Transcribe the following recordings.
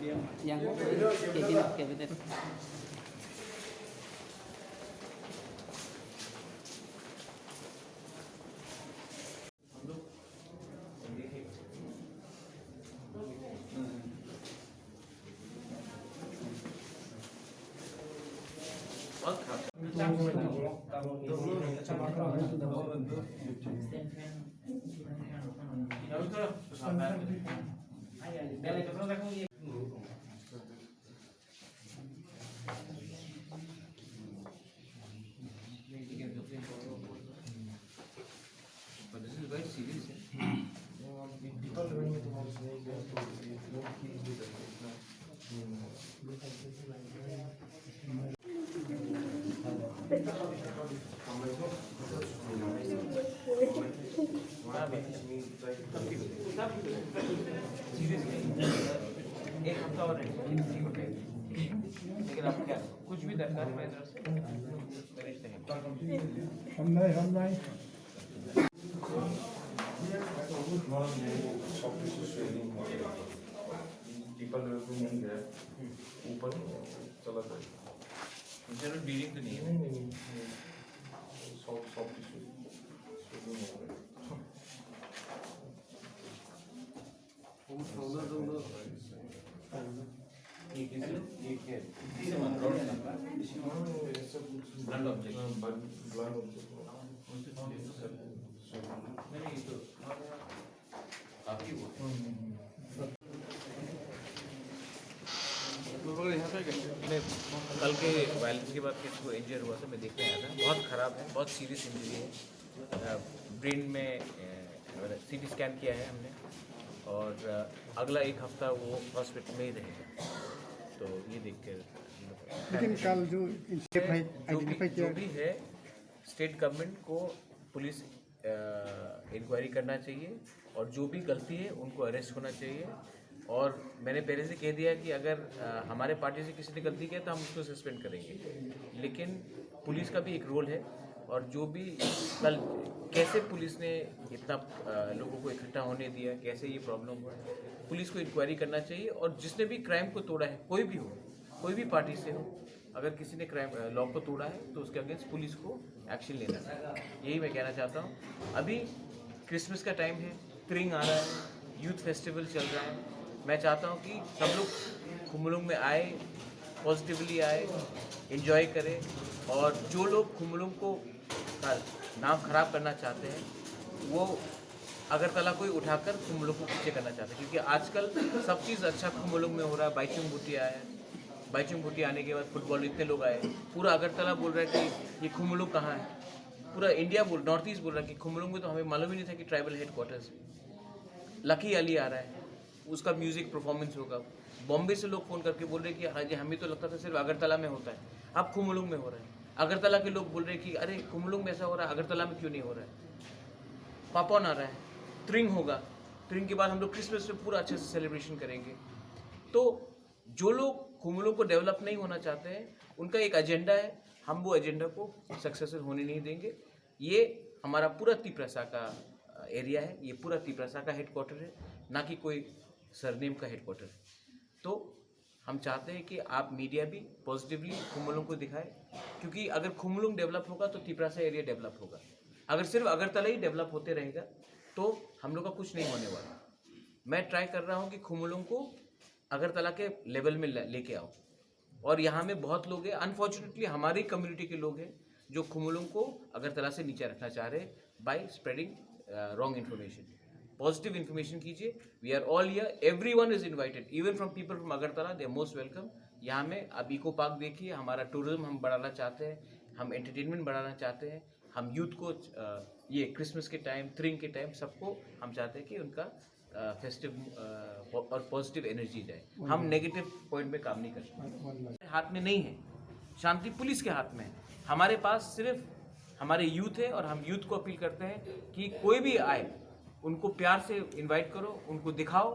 yang kabinet. But this is very serious. एक हफ्ता और ठीक हो जाएगा, लेकिन आप क्या कुछ भी दरकार है मेरी तरफ से मैनेज करेंगे। हम नहीं ऊपर चला जाएगा। चलो डीलिंग तो नहीं है। नहीं सॉफ्ट कल के वायलेंस के बाद किसी को इंजर हुआ था, मैं देखने आया था। बहुत ख़राब है, बहुत सीरियस इंजरी है। ब्रेन में सीटी स्कैन किया है हमने और अगला एक हफ्ता वो हॉस्पिटल में ही रहेगा। तो ये देख कर लेकिन कल जो जो भी है स्टेट गवर्नमेंट को पुलिस इंक्वायरी करना चाहिए और जो भी गलती है उनको अरेस्ट होना चाहिए। और मैंने पहले से कह दिया कि अगर हमारे पार्टी से किसी ने गलती किया तो हम उसको सस्पेंड करेंगे, लेकिन पुलिस का भी एक रोल है। और जो भी कल कैसे पुलिस ने इतना लोगों को इकट्ठा होने दिया, कैसे ये प्रॉब्लम हुआ, पुलिस को इंक्वायरी करना चाहिए। और जिसने भी क्राइम को तोड़ा है, कोई भी हो, कोई भी पार्टी से हो, अगर किसी ने क्राइम लॉ को तोड़ा है तो उसके अगेंस्ट पुलिस को एक्शन लेना चाहिए। यही मैं कहना चाहता हूँ। अभी क्रिसमस का टाइम है, त्रिंग आ रहा है, यूथ फेस्टिवल चल रहा है। मैं चाहता हूँ कि सब लोग खुमलुंग में आए, पॉजिटिवली आए, एंजॉय करें। और जो लोग खुमलुंग को नाम खराब करना चाहते हैं वो अगरतला को ही उठाकर खुमलुंग को पीछे करना चाहते हैं, क्योंकि आजकल सब चीज़ अच्छा खुमलुंग में हो रहा है। बाईचुंग भूटिया आया, बाईचुंग भूटिया आने के बाद फुटबॉल इतने लोग आए, पूरा अगरतला बोल रहा है कि ये खुमलुंग कहाँ है। पूरा इंडिया नॉर्थ ईस्ट बोल रहा है कि खुमलुंग में तो हमें मालूम ही नहीं था कि ट्राइबल हेडक्वार्टर्स। लकी अली आ रहा है, उसका म्यूज़िक परफॉर्मेंस होगा। बॉम्बे से लोग फ़ोन करके बोल रहे हैं कि हाँ जी, हमें तो लगता था सिर्फ अगरतला में होता है, अब खुमलुंग में हो रहा है। अगरतला के लोग बोल रहे हैं कि अरे खुमलुंग में ऐसा हो रहा है, अगरतला में क्यों नहीं हो रहा है। पापॉन आ रहा है, त्रिंग होगा, त्रिंग के बाद हम लोग क्रिसमस में पूरा अच्छे से सेलिब्रेशन करेंगे। तो जो लोग खुमलुंग को डेवलप नहीं होना चाहते हैं, उनका एक एजेंडा है, हम वो एजेंडा को सक्सेसफुल होने नहीं देंगे। ये हमारा पूरा तिपरासा का एरिया है, ये पूरा तिपरासा का हेडक्वार्टर है, ना कि कोई सरनेम का हेडक्वार्टर है। तो हम चाहते हैं कि आप मीडिया भी पॉजिटिवली खुमलुंग को दिखाए, क्योंकि अगर खुमलुंग डेवलप होगा तो तिपरासा एरिया डेवलप होगा। अगर सिर्फ अगरतला ही डेवलप होते रहेगा तो हम लोग का कुछ नहीं होने वाला। मैं ट्राई कर रहा हूँ कि खुमलुंग को अगरतला के लेवल में लेके आओ। और यहाँ में बहुत लोग हैं, अनफॉर्चुनेटली हमारी कम्युनिटी के लोग हैं जो खुमलुंग को अगरतला से नीचे रखना चाह रहे हैं by spreading wrong information. Positive information कीजिए, we are all here, everyone is invited, even from people from Agartala, they are most welcome. यहाँ में आप इको पार्क देखिए, हमारा टूरिज्म हम बढ़ाना चाहते हैं, हम एंटरटेनमेंट बढ़ाना चाहते हैं, हम यूथ को ये क्रिसमस के टाइम, त्रिंग के टाइम सबको हम चाहते हैं कि उनका फेस्टिव और पॉजिटिव एनर्जी जाए। हम नेगेटिव पॉइंट में काम नहीं करते। हाथ में नहीं है, शांति पुलिस के हाथ में है। हमारे पास सिर्फ हमारे यूथ है और हम यूथ को अपील करते हैं कि कोई भी आए उनको प्यार से इनवाइट करो, उनको दिखाओ।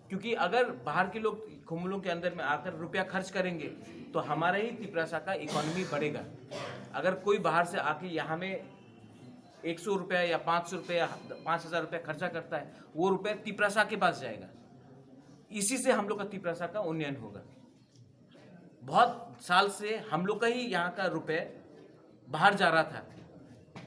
क्योंकि अगर बाहर के लोग खुमलुंग के अंदर में आकर रुपया खर्च करेंगे तो हमारा ही तिपरासा का इकोनॉमी बढ़ेगा। अगर कोई बाहर से आके यहाँ में 100 रुपया या 500 रुपया या 5000 रुपया खर्चा करता है, वो रुपया तिपरासा के पास जाएगा। इसी से हम लोग का तिपरासा का उन्नयन होगा। बहुत साल से हम लोग का ही यहाँ का रुपए बाहर जा रहा था।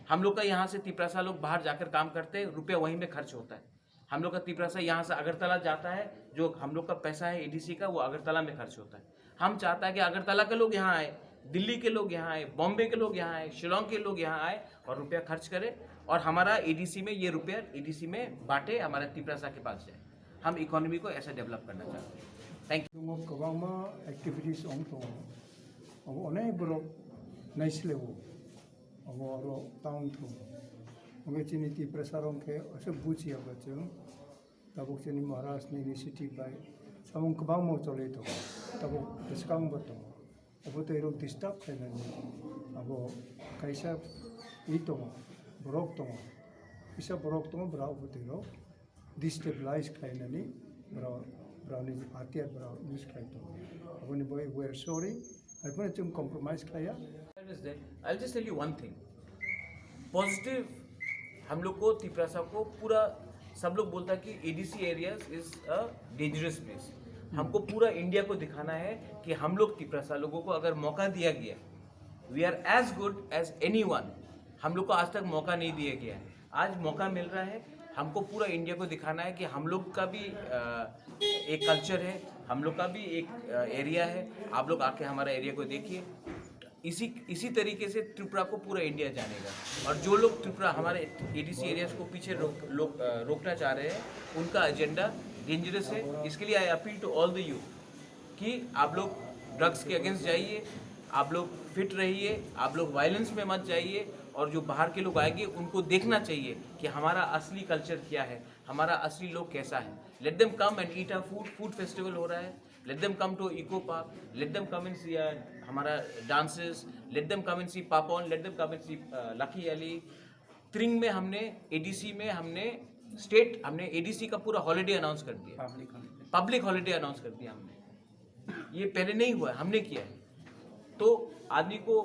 हम लोग का यहाँ से तिपरासा लोग बाहर जाकर काम करते हैं, रुपया वहीं में खर्च होता है। हम लोग का तिपरासा यहाँ से अगरतला जाता है, जो हम लोग का पैसा है एडीसी का वो अगरतला में खर्च होता है। हम चाहता है कि अगरतला के लोग यहाँ आए, दिल्ली के लोग यहाँ आए, बॉम्बे के लोग यहाँ आए, शिलोंग के लोग यहाँ आए और रुपया खर्च करें और हमारा एडीसी में ये रुपया एडीसी में बांटे, हमारे तिपरासा के पास जाए। हम इकोनॉमी को ऐसा डेवलप करना चाहते हैं। Thank you. गोबांमा एक्टिविटीज ऑन तो अब अनेक बरक नाइसलेबो अब आरो टाउन तो अब चिनी तिपरासारों के ऐसे बुझिया बच्चों तब चिनी महाराष्ट्र इनिशिएटिव बाय सामों गोबां मौजले तो तब डिस्काउंट बतो अब तो इरो डिस्टर्ब खाइनानै अब कायसा इ दङ ब्रक दङ इसा ब्रक दङ ब्रा अब तो इरो डिस्टेबलाइज खाइनानै ब्राउनि हाथियार ब्रा यूज खाइतो अपने बॉय वी आर सॉरी अपने तुम कॉम्प्रोमाइज खाया। I'll just tell you one thing. Positive हम लोग को तिपरासा को पूरा सब लोग बोलता है कि ADC areas is a dangerous place. हमको पूरा इंडिया को दिखाना है कि हम लोग तिपरासा लोगों को अगर मौका दिया गया, we are as good as anyone. हम लोग को आज तक मौका नहीं दिया गया है, आज मौका मिल रहा है। हमको पूरा इंडिया को दिखाना है कि हम लोग का भी एक कल्चर है, हम लोग का भी एक एरिया है। आप लोग आके हमारा एरिया को देखिए। इसी तरीके से त्रिपुरा को पूरा इंडिया जानेगा। और जो लोग त्रिपुरा हमारे एडीसी एरियाज को पीछे रोकना चाह रहे हैं, उनका एजेंडा डेंजरस है। इसके लिए I appeal to all the youth कि आप लोग ड्रग्स के अगेंस्ट जाइए, आप लोग फिट रहिए, आप लोग वायलेंस में मत जाइए। और जो बाहर के लोग आएंगे उनको देखना चाहिए कि हमारा असली कल्चर क्या है, हमारा असली लोग कैसा है। Let them come and eat a food festival हो रहा है। Let them come to eco park, let them come and see हमारा dances, let them come and see Papon, let them come and see Lucky Ali. त्रिंग में हमने एडीसी में हमने ADC का पूरा हॉलिडे अनाउंस कर दिया, पब्लिक हॉलिडे अनाउंस कर दिया हमने। ये पहले नहीं हुआ है, हमने किया है। तो आदमी को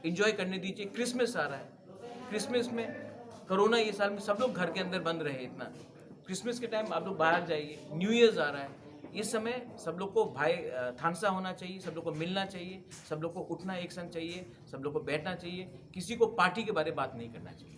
एंजॉय करने दीजिए। क्रिसमस आ रहा है, क्रिसमस में कोरोना ये साल में सब लोग घर के अंदर बंद रहे इतना। क्रिसमस के टाइम आप लोग बाहर जाइए। न्यू ईयर्स आ रहा है, इस समय सब लोग को भाई थानसा होना चाहिए, सब लोग को मिलना चाहिए, सब लोग को उठना एक संग चाहिए, सब लोग को बैठना चाहिए। किसी को पार्टी के बारे में बात नहीं करना चाहिए।